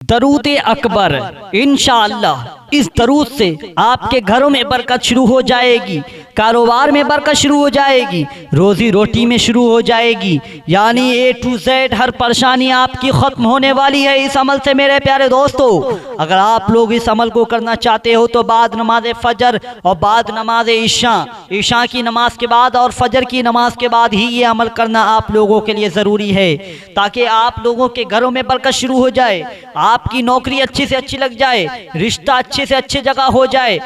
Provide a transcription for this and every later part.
दरूद अकबर। इंशाअल्लाह इस दरूद से आपके घरों में बरकत शुरू हो जाएगी, कारोबार में बरकत शुरू हो जाएगी, रोजी रोटी में शुरू हो जाएगी, यानी A to Z हर परेशानी आपकी ख़त्म होने वाली है इस अमल से। मेरे प्यारे दोस्तों, अगर आप लोग इस अमल को करना चाहते हो तो बाद नमाज फ़जर और बाद नमाज ईशा की नमाज के बाद और फजर की नमाज के बाद ही ये अमल करना आप लोगों के लिए ज़रूरी है, ताकि आप लोगों के घरों में बरकत शुरू हो जाए, आपकी नौकरी अच्छी से अच्छी लग जाए, रिश्ता अच्छे से अच्छी जगह हो जाए,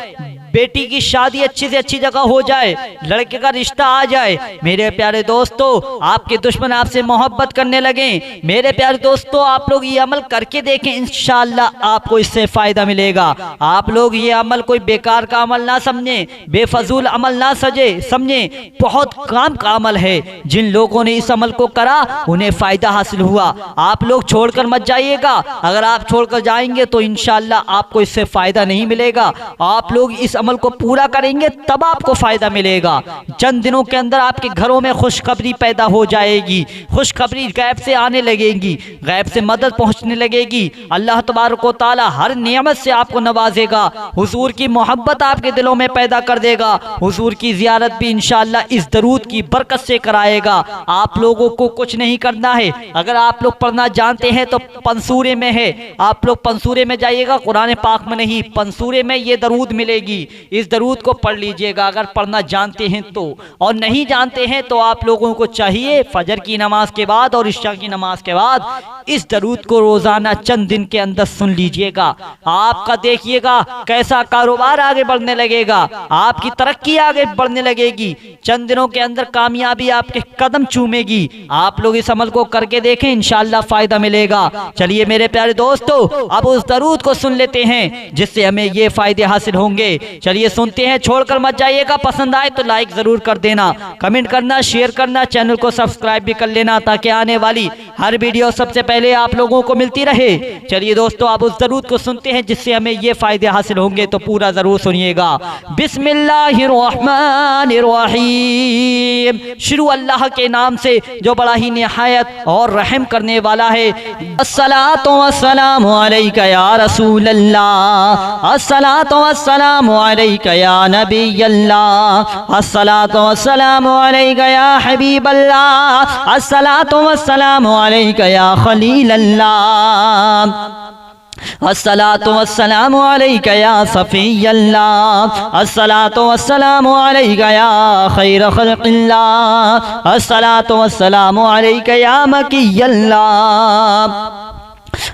बेटी की शादी अच्छी से अच्छी जगह हो जाए, लड़के का रिश्ता आ जाए। मेरे प्यारे दोस्तों, आपके दुश्मन आपसे मोहब्बत करने लगे। मेरे प्यारे दोस्तों, आप लोग ये अमल करके देखें, इंशाअल्लाह आपको इससे फ़ायदा मिलेगा। आप लोग ये अमल कोई बेकार का अमल ना समझें, बेफजूल अमल ना समझें, बहुत काम का अमल है। जिन लोगों ने इस अमल को करा उन्हें फ़ायदा हासिल हुआ। आप लोग छोड़कर मत जाइएगा, अगर आप छोड़कर जाएंगे तो इंशाअल्लाह आपको इससे फ़ायदा नहीं मिलेगा। आप लोग इस अमल को पूरा करेंगे तब आपको फायदा मिलेगा। चंद दिनों के अंदर आपके घरों में खुशखबरी पैदा हो जाएगी, खुशखबरी गैब से आने लगेगी, गैब से मदद पहुंचने लगेगी। अल्लाह तबारक व तआला हर नियमत से आपको नवाजेगा, हुजूर की मोहब्बत आपके दिलों में पैदा कर देगा, हुजूर की जियारत भी इंशाअल्लाह इस दरूद की बरकत से कराएगा। आप लोगों को कुछ नहीं करना है, अगर आप लोग पढ़ना जानते हैं तो पंसूरे में है, आप लोग पंसूरे में जाइएगा, कुरान पाक में नहीं, पंसूरे में ये दरूद मिलेगी। इस दरूद को पढ़ लीजिएगा अगर पढ़ना जानते हैं तो, और नहीं जानते हैं तो आप लोगों को चाहिए फजर की नमाज के बाद और इशा की नमाज के बाद इस दरूद को रोजाना चंद दिन के अंदर सुन लीजिएगा। आपका देखिएगा कैसा कारोबार आगे बढ़ने लगेगा, आपकी तरक्की आगे बढ़ने लगेगी, चंद दिनों के अंदर कामयाबी आपके कदम चूमेगी। आप लोग इस अमल को करके देखें, इंशाअल्लाह फायदा मिलेगा। चलिए मेरे प्यारे दोस्तों, अब उस दरूद को सुन लेते हैं जिससे हमें ये फायदे हासिल होंगे। चलिए सुनते हैं, छोड़कर मत जाइएगा। पसंद आए तो लाइक जरूर कर देना, कमेंट करना, शेयर करना, चैनल को सब्सक्राइब भी कर लेना, ताकि आने वाली हर वीडियो सबसे पहले आप लोगों को मिलती रहे। चलिए दोस्तों, आप उस दरूद को सुनते हैं जिससे हमें ये फायदे हासिल होंगे, तो पूरा जरूर सुनिएगा। बिस्मिल्लाहिर्रहमानिर्रहीम, शुरू अल्लाह के नाम से जो बड़ा ही निहायत और रहम करने वाला है। अस्सलातु वस्सलामु अलैका या रसूल अल्लाह, अस्सलातु वस्सलामु अलैका या नबी अल्लाह, अस्सलातु वस्सलामु अलैका या हबीब अल्लाह, अस्सलातु वस्सलामु अलैका या खलील अल्लाह, अस्सलातु वस्सलामु अलैका या सफ़ी अल्लाह, अस्सलातु वस्सलामु अलैका या खैर खल्क़िल्लाह, अस्सलातु वस्सलामु अलैका या मकी अल्लाह,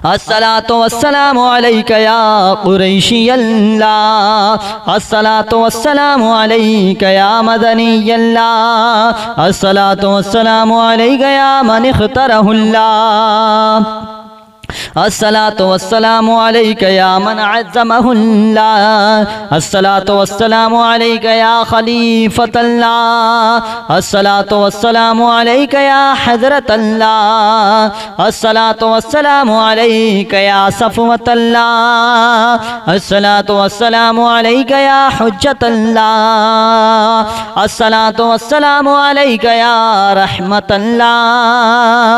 अस्सलातु वस्सलामु अलैका या कुरैशी अल्लाह, अस्सलातु वस्सलामु अलैका या मदनी अल्लाह, अस्सलातु वस्सलामु अलैका या मन इख्तरहुल्लाह, अस्सलातु वस्सलामु अलैका या मन अज़्ज़महुल्लाह, अस्सलातु वस्सलामु अलैका या खलीफतल्लाह, अस्सलातु वस्सलामु अलैका या हज़रतल्लाह, अस्सलातु वस्सलामु अलैका या सफ़वतल्लाह, अस्सलातु वस्सलामु अलैका या हुज्जतल्लाह, अस्सलातु वस्सलामु अलैका या रहमतल्लाह,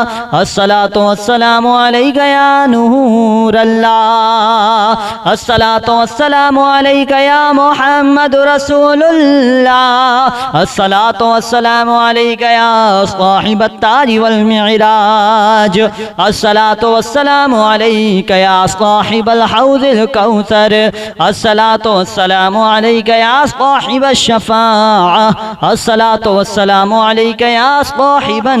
अस्सलातु वस्सलामु अलैका या नूर अल्लाह, अस्सलातु वस्सलामु अलैका या मुहम्मद रसूलुल्लाह, अस्सलातु वस्सलामु अलैका या साहिबत ताज वल मिअराज, अस्सलातु वस्सलामु अलैका या साहिबल हौज़िल कौसर, अस्सलातु वस्सलामु अलैका या साहिबश शफ़ाअह, अस्सलातु वस्सलामु अलैका या साहिबन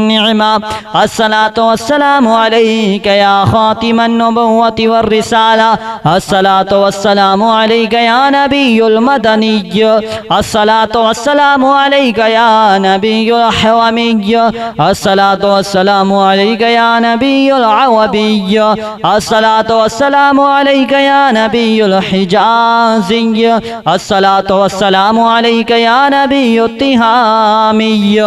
निअमा, अस्सलातु वस्सलामु अलैका या खातिमन नबुव्वति वर रिसाला, अस्सलातु वस्सलामु अलैका या नबियुल मदनिय्य, अस्सलातु वस्सलामु अलैका या नबियुल हवामिय्य, अस्सलातु वस्सलामु अलैका या नबियुल अवबिय्य, अस्सलातु वस्सलामु अलैका या नबियुल हिजाज़िय्य, अस्सलातु वस्सलामु अलैका या नबियुत तिहामिय्य,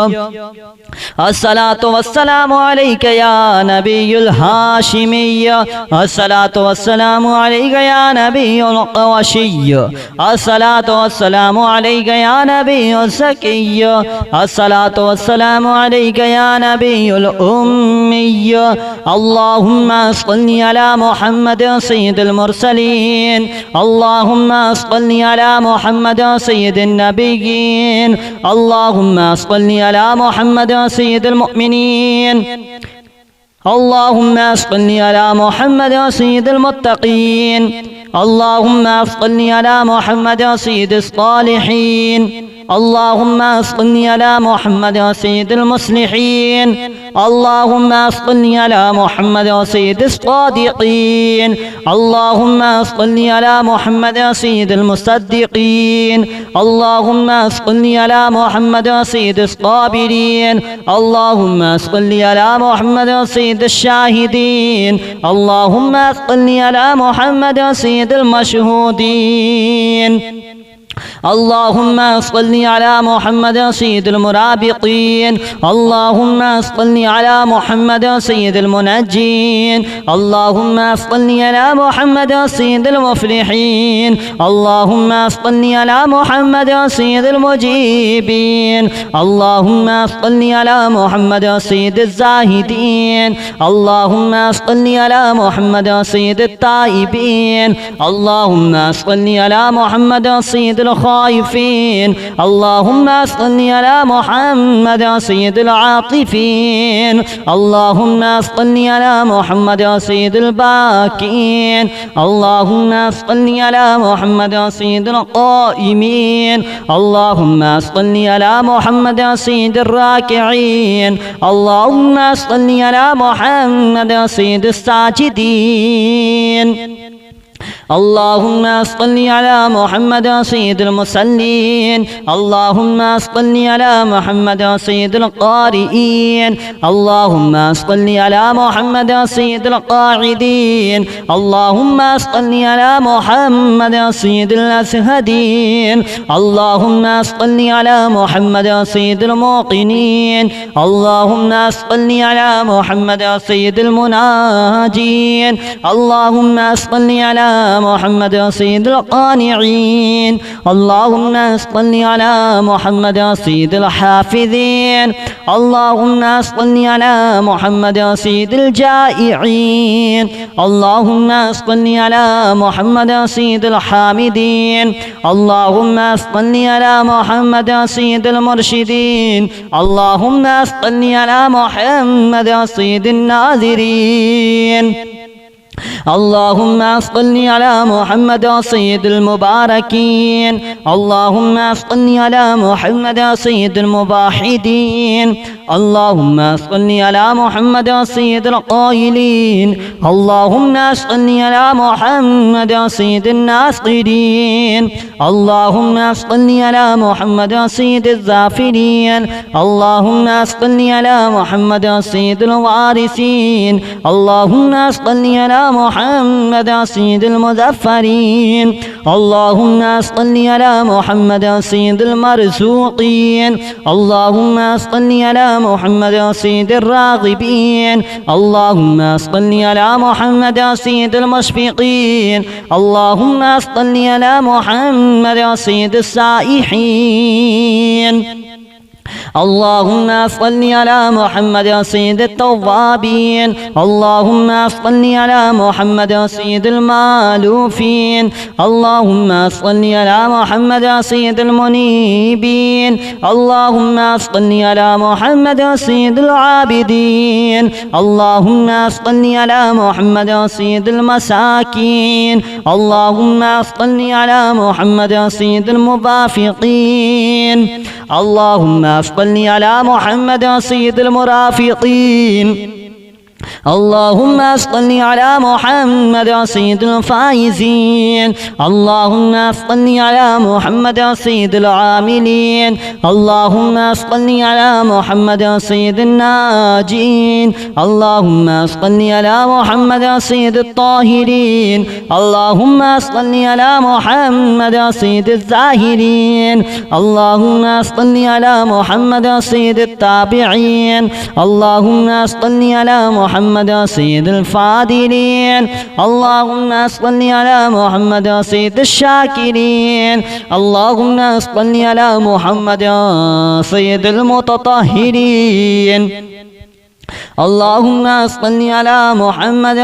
अस्सलातु वस्सलामु अलैका या नबियुल हाशिमिय्य, الهاشمي الصلاة والسلام عليك يا نبي القرشي الصلاة والسلام عليك يا نبي الزكي الصلاة والسلام عليك يا نبي الأمي اللهم صل على محمد سيد المرسلين اللهم صل على محمد سيد النبيين اللهم صل على محمد سيد المؤمنين اللهم صل على محمد سيد المتقين اللهم صل على محمد سيد الصالحين اللهم صل على محمد سيد المصلحين اللهم صل على محمد سيد الصادقين اللهم صل على محمد سيد المصدقين اللهم صل على محمد سيد الصابرين اللهم صل على محمد سيد الشاهدين اللهم صل على محمد سيد المشهودين اللهم صل على محمد سيد المرابطين اللهم صل على محمد سيد المنجين اللهم صل على محمد سيد المفلحين اللهم صل على محمد سيد المجيبين اللهم صل على محمد سيد الزاهدين اللهم صل على محمد سيد التائبين اللهم صل على محمد سيد الخائفين اللهم صل على محمد سيد العاطفين اللهم صل على محمد سيد الباكين اللهم صل على محمد سيد القائمين اللهم صل على محمد سيد الراكعين اللهم صل على محمد سيد الساجدين اللهم صل على محمد سيد المصلين اللهم صل على محمد سيد القارئين اللهم صل على محمد سيد القاعدين اللهم صل على محمد سيد الأسهدين اللهم صل على محمد سيد الموقنين اللهم صل على محمد سيد المناجين اللهم صل على محمد سيد القانعين اللهم صل على محمد سيد الحافظين اللهم صل على محمد سيد الجائعين اللهم صل على محمد سيد الحامدين اللهم صل على محمد سيد المرشدين اللهم صل على محمد سيد الناذرين اللهم صل على محمد سيد المباركين اللهم صل على محمد سيد المباحدين اللهم صل على محمد سيد القائلين اللهم صل على محمد سيد الناصرين اللهم صل على محمد سيد الزافرين اللهم صل على محمد سيد الوارثين اللهم صل على محمد سيد المظفرين اللهم صل على محمد سيد المرزوقين اللهم صل على محمد سيد الراغبين اللهم صل على محمد سيد المشفقين اللهم صل على محمد سيد السائحين اللهم صل على محمد سيد التوابين اللهم صل على محمد سيد المالوفين اللهم صل على محمد سيد المنيبين اللهم صل على محمد سيد العابدين اللهم صل على محمد سيد المساكين اللهم صل على محمد سيد المبافقين اللهم صل على محمد سيد المرافقين اللهم صل على محمد سيد الفائزين اللهم صل على محمد سيد العاملين اللهم صل على محمد سيد الناجين اللهم صل على محمد سيد الطاهرين اللهم صل على محمد سيد الزاهرين اللهم صل على محمد سيد التابعين اللهم صل على محمد محمد سيد الفاضلين اللهم صل على محمد سيد الشاكرين اللهم صل على محمد سيد المتطهرين اللهم صل على محمد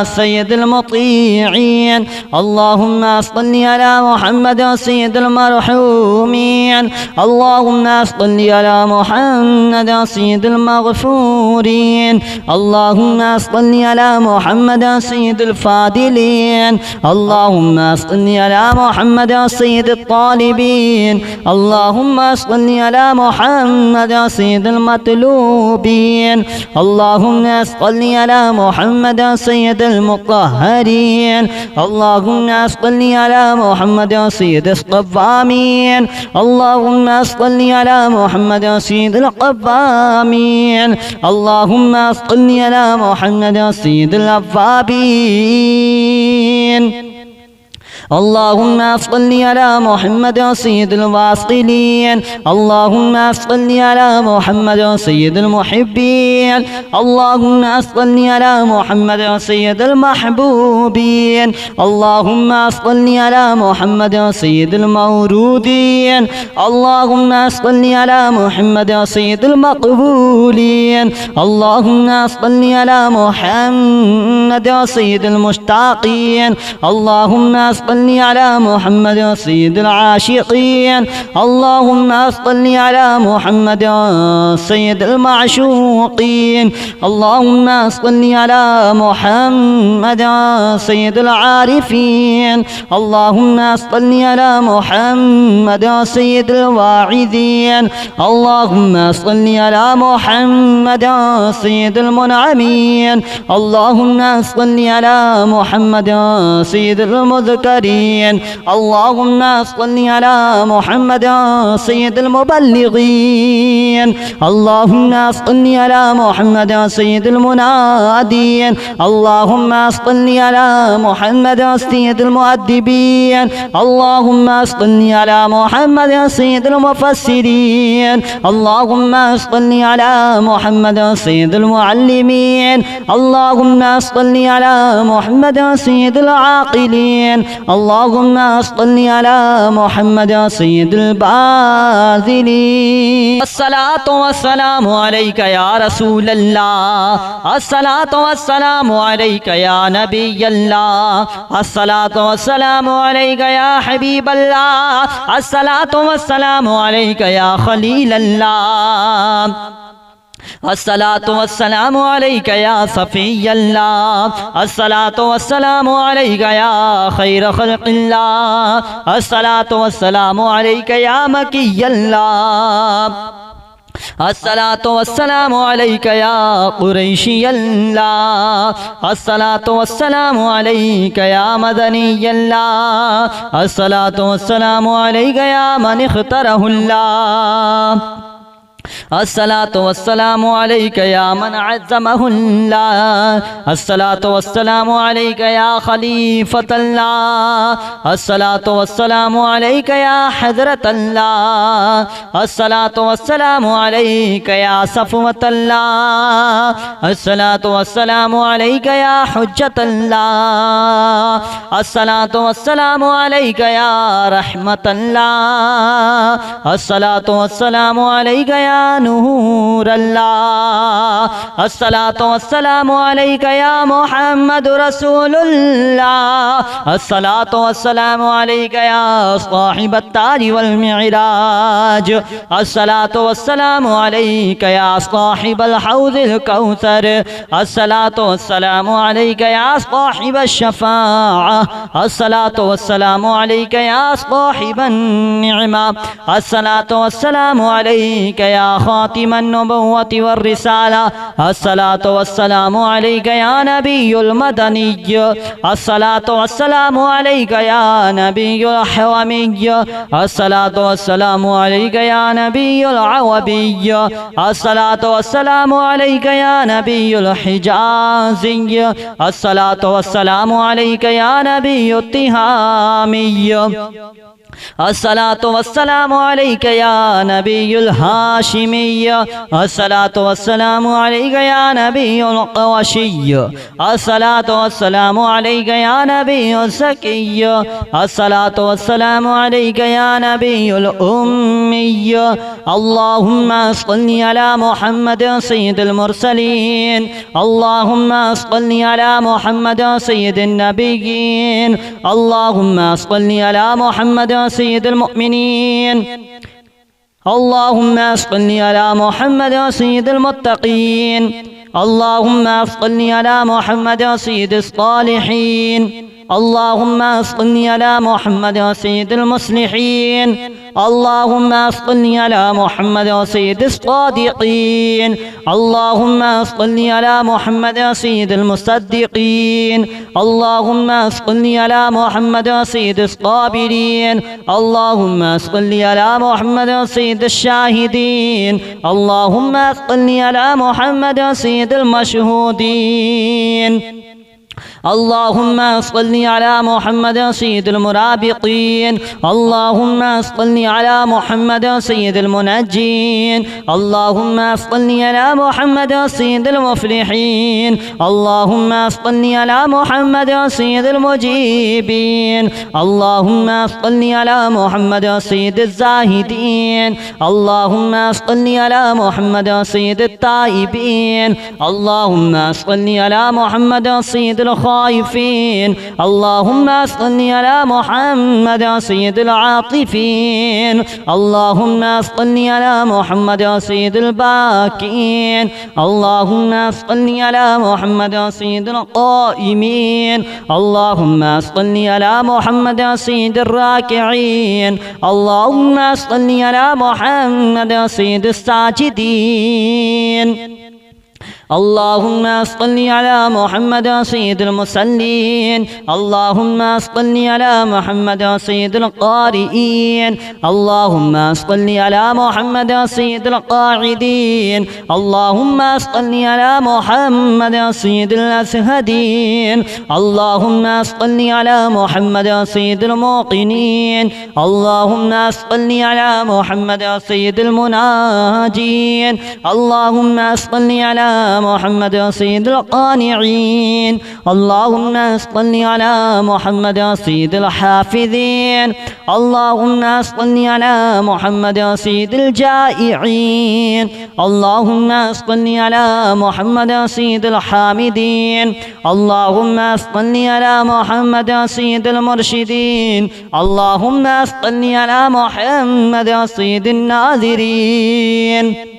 سيد المطيعين اللهم صل على محمد سيد المرحومين اللهم صل على محمد سيد المغفورين اللهم صل على محمد سيد الفاضلين اللهم صل على محمد سيد الطالبين اللهم صل على محمد سيد المطلوبين اللهم صل على محمد سيد المطهرين اللهم صل على محمد سيد الصوامين اللهم صل على محمد سيد القوامين اللهم صل على محمد سيد الأوابين اللهم صل على محمد سيد الواصلين اللهم صل على محمد سيد المحبين اللهم صل على محمد سيد المحبوبين اللهم صل على محمد سيد المورودين اللهم صل على محمد سيد المقبولين اللهم صل على محمد سيد المشتاقين اللهم صل على محمد سيد العاشقين اللهم صل على محمد سيد المعشوقين اللهم صل على محمد سيد العارفين اللهم صل على محمد سيد الواعظين اللهم صل على محمد سيد المنعمين اللهم صل على محمد سيد المذكرين اللهم صل على محمد سيد المبلغين اللهم صل على محمد سيد المنادين اللهم صل على محمد سيد المؤدبين اللهم صل على محمد سيد المفسرين اللهم صل على محمد سيد المعلمين اللهم صل على محمد سيد العاقلين اللهم صل على محمد سيد الباذلين الصلاة والسلام عليك يا رسول الله الصلاة والسلام عليك يا نبي الله الصلاة والسلام عليك يا حبيب الله الصلاة والسلام عليك يا خليل الله الصلاة والسلام عليك يا صفي الله الصلاة والسلام عليك يا خير خلق الله الصلاة والسلام عليك يا مكي الله الصلاة والسلام عليك يا قريشي الله الصلاة والسلام عليك يا مدني الله الصلاة والسلام عليك يا من اختاره الله الصلاة والسلام عليك يا من عزمه الله الصلاة والسلام عليك يا خليفة الله الصلاة والسلام عليك يا حضرة الله الصلاة والسلام عليك يا صفوة الله الصلاة والسلام عليك يا حجة الله الصلاة والسلام عليك يا رحمة الله الصلاة والسلام عليك يا نور الله الصلاة والسلام عليك يا محمد رسول الله الصلاة والسلام عليك يا صاحب التاج والمعراج الصلاة والسلام عليك يا صاحب الحوض الكوثر الصلاة والسلام عليك يا صاحب الشفاعة الصلاة والسلام عليك يا صاحب النعمة الصلاة والسلام عليك يا خاتم النبوة والرسالة الصلاة والسلام عليك يا نبي المدني الصلاة والسلام عليك يا نبي الحومي الصلاة والسلام عليك يا نبي العوبي الصلاة والسلام عليك يا نبي الحجازي الصلاة والسلام عليك يا نبي التهامي अस्सलातु वस्सलामु अलैका या नबियुल हाशिमिय्य अस्सलातु वस्सलामु अलैका या नबियुल क़वाशिय्य अस्सलातु वस्सलामु अलैका या नबियुल ज़किय्य अस्सलातु वस्सलामु अलैका या नबियुल उम्मिय्य अल्लाहुम्मा सल्लि अला मुहम्मद सय्यिदिल मुरसलीन अल्लाहुम्मा सल्लि अला मुहम्मद सय्यिदिन नबिय्यीन अल्लाहुम्मा सल्लि अला मुहम्मद سيد المؤمنين اللهم صل على محمد سيد المتقين اللهم صل على محمد سيد الصالحين اللهم صل على محمد سيد المصلحين اللهم صل على محمد سيد الصادقين اللهم صل على محمد سيد المصدقين اللهم صل على محمد سيد الصابرين اللهم صل على محمد سيد الشاهدين اللهم صل على محمد سيد المشهودين اللهم صل على محمد سيد المرابطين اللهم صل على محمد سيد المنجين اللهم صل على محمد سيد المفلحين اللهم صل على محمد سيد المجيبين اللهم صل على محمد سيد الزاهدين اللهم صل على محمد سيد التائبين اللهم صل على محمد سيد الخائفين اللهم صل على محمد سيد العاطفين اللهم صل على محمد سيد الباكين اللهم صل على محمد سيد القائمين اللهم صل على محمد سيد الراكعين اللهم صل على محمد سيد الساجدين اللهم صل على محمد سيد المصلين اللهم صل على محمد سيد القارئين اللهم صل على محمد سيد القاعدين اللهم صل على محمد سيد الأسهدين اللهم صل على محمد سيد الموقنين اللهم صل على محمد سيد المناجين اللهم صل على محمد سيد القانعين اللهم صل على محمد سيد الحافظين اللهم صل على محمد سيد الجائعين اللهم صل على محمد سيد الحامدين اللهم صل على محمد سيد المرشدين اللهم صل على محمد سيد الناذرين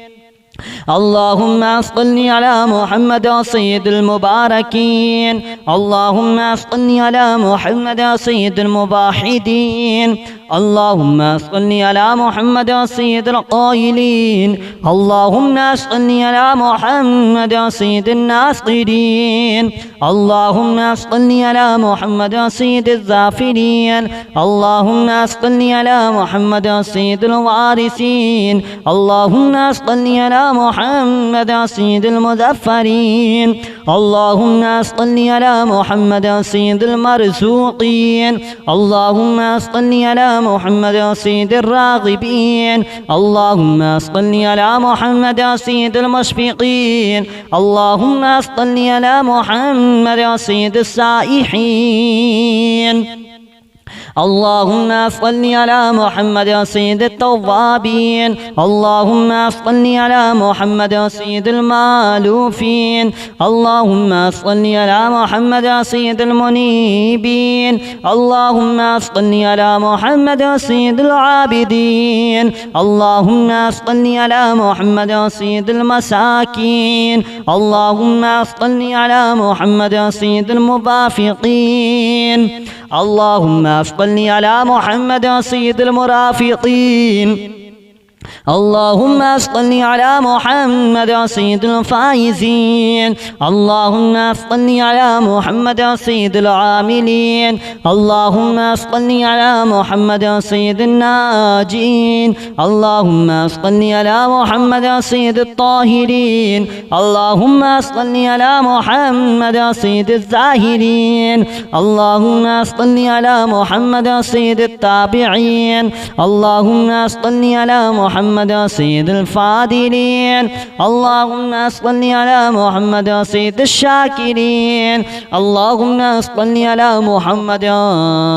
اللهم صل على محمد سيد المباركين اللهم صل على محمد سيد المباحدين اللهم صل على محمد سيد القائلين اللهم صل على محمد سيد الناصرين اللهم صل على محمد سيد الظافرين اللهم صل على محمد سيد الوارثين اللهم صل على محمد سيد المظفرين اللهم صل على محمد سيد المرزوقين اللهم صل على محمد سيد الراغبين اللهم صل على محمد سيد المشفقين اللهم صل على محمد سيد السائحين اللهم صل على محمد سيد التوابين اللهم صل على محمد سيد المالوفين اللهم صل على محمد سيد المنيبين اللهم صل على محمد سيد العابدين اللهم صل على محمد سيد المساكين اللهم صل على محمد سيد المبافقين اللهم صل على محمد سيد المرافقين اللهم صل على محمد سيد الفائزين. اللهم صل على محمد سيد العاملين. اللهم صل على محمد سيد الناجين. اللهم صل على محمد سيد الطاهرين. اللهم صل على محمد سيد الزاهرين. اللهم صل على محمد سيد التابعين. اللهم صل على محمد سيد الفاضلين. اللهم صل على محمد سيد الشاكرين. اللهم صل على محمد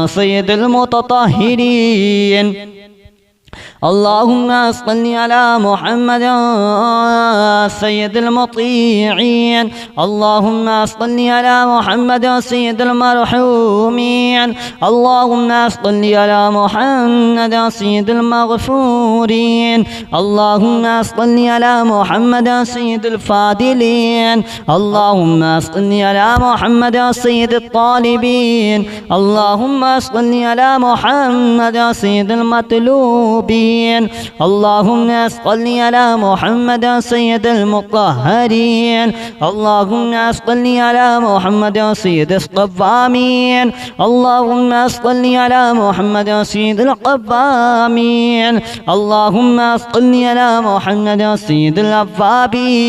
سيد المتطهرين. اللهم صل على محمد سيد المطيعين. اللهم صل على محمد سيد المرحومين. اللهم صل على محمد سيد المغفورين. اللهم صل على محمد سيد الفاضلين. اللهم صل على محمد سيد الطالبين. اللهم صل على محمد سيد المطلوبين. اللهم صل على محمد سيد المطهرين. اللهم صل على محمد سيد الصوامين. اللهم صل على محمد سيد القوامين. اللهم صل على محمد سيد الأوابين.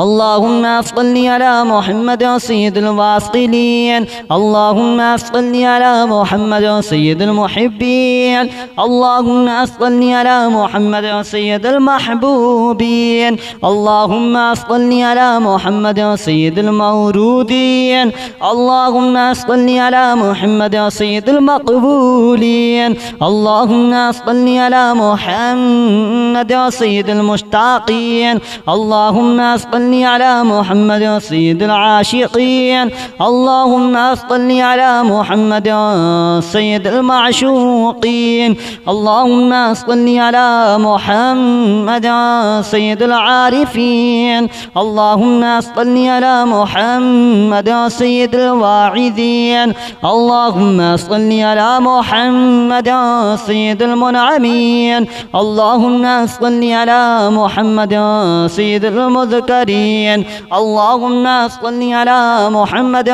اللهم صل على محمد سيد الواصلين. اللهم صل على محمد سيد المحبين. اللهم صل على محمد سيد المحبوبين. اللهم صل على محمد سيد المورودين. اللهم صل على محمد سيد المقبولين. اللهم صل على محمد سيد المشتاقين. اللهم صل على محمد سيد العاشقين. اللهم صل على محمد سيد المعشوقين. اللهم صل على محمد سيد العارفين. اللهم صل على محمد سيد الواعظين. اللهم صل على محمد سيد المنعمين. اللهم صل على محمد سيد المذكرين. اللهم صل على محمد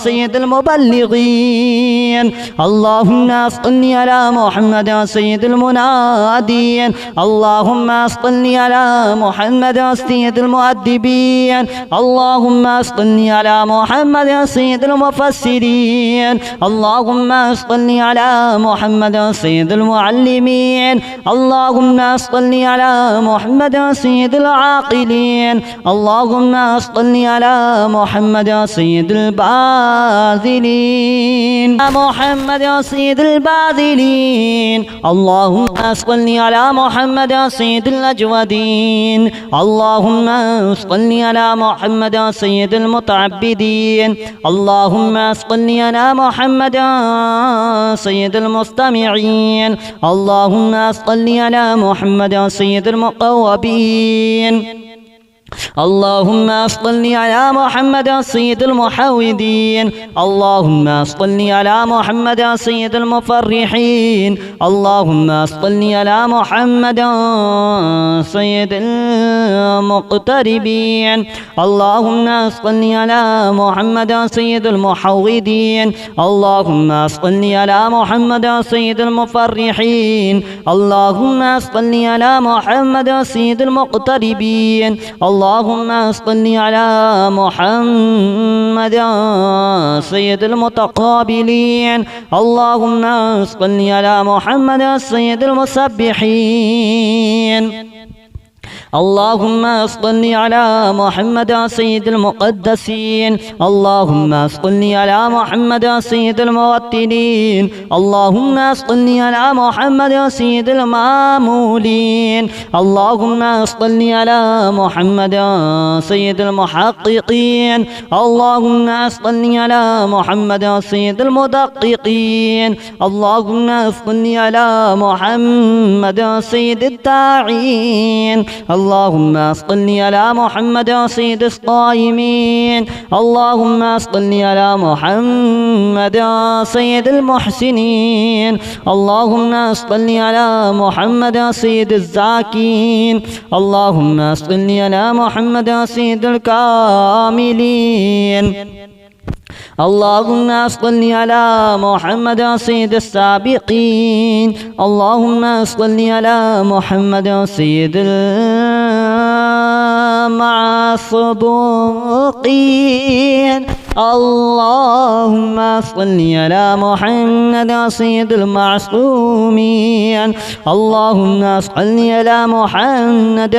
سيد المبلغين. اللهم صل على محمد سيد المنادين. اللهم صل على محمد سيد المؤدبين. اللهم صل على محمد سيد المفسرين. اللهم صل على محمد سيد المعلمين. اللهم صل على محمد سيد العاقلين. اللهم صل على محمد سيد الباذلين. محمد سيد الباذلين. اللهم صل على محمد سيد الأجودين. اللهم صل على محمد سيد المتعبدين. اللهم صل على محمد سيد المستمعين. اللهم صل على محمد سيد المقوبين. اللهم صل على محمد سيد المحوذين. اللهم صل على محمد سيد المفرحين. اللهم صل على محمد سيد المقتربين. اللهم صل على محمد سيد المحوذين. اللهم صل على محمد سيد المفرحين. اللهم صل على محمد سيد المقتربين. اللهم صل على محمد سيد المتقابلين. اللهم صل على محمد سيد المسبحين. اللهم صل على محمد سيد المقدسين. اللهم صل على محمد سيد الموطنين. اللهم صل على محمد سيد المامولين. اللهم صل على محمد سيد المحققين. اللهم صل على محمد سيد المدققين. اللهم صل على محمد سيد الداعين. अल्लाहुम्मा सल्लि अला मुहम्मद सय्यिदिस क़ाइमीन अल्लाहुम्मा सल्लि अला मुहम्मद सय्यिदिल मुहसिनीन अल्लाहुम्मा सल्लि अला मुहम्मद सय्यिदिज़ ज़ाकिरीन अल्लाहुम्मा सल्लि अला मुहम्मद सय्यिदिल कामिलीन अल्लाहुम्मा सल्लि अला मुहम्मद सय्यिदिस साबिक़ीन अल्लाहुम्मा सल्लि अला मुहम्मद सय्यिदिल मासबूक़ीन अल्लाहुम्मा सल्लि अला मुहम्मद सय्यिदिल मासूमीन अल्लाहुम्मा सल्लि अला मुहम्मद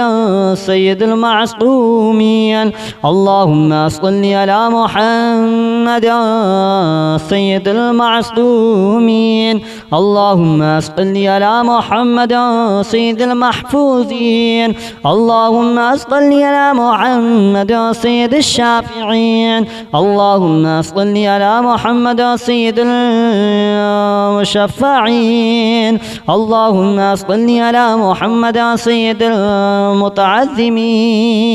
सय्यिदिल मासूमीन अल्लाहुम्मा सल्लि अला मुहम्मद सय्यिदिल मासूमीन अल्लाहुम्मा सल्लि अला मुहम्मद सय्यिदिल महफूज़ीन अल्लाहुम्मा सल्लि अला मुहम्मद सय्यिदिश शाफ़िईन अल्लाहुम्मा सल्लि अला मुहम्मद सय्यिदिल मुशफ़्फ़ईन अल्लाहुम्मा सल्लि अला मुहम्मद सय्यिदिल मुतअज़्ज़िमीन।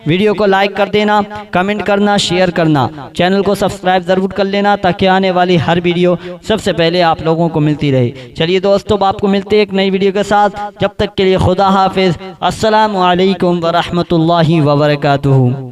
वीडियो को लाइक कर देना, कमेंट करना, शेयर करना, चैनल को सब्सक्राइब ज़रूर कर लेना ताकि आने वाली हर वीडियो सबसे पहले आप लोगों को मिलती रहे। चलिए दोस्तों, आपको मिलते हैं एक नई वीडियो के साथ। जब तक के लिए खुदा हाफिज़। अस्सलामु अलैकुम व रहमतुल्लाहि व बरकातुहू।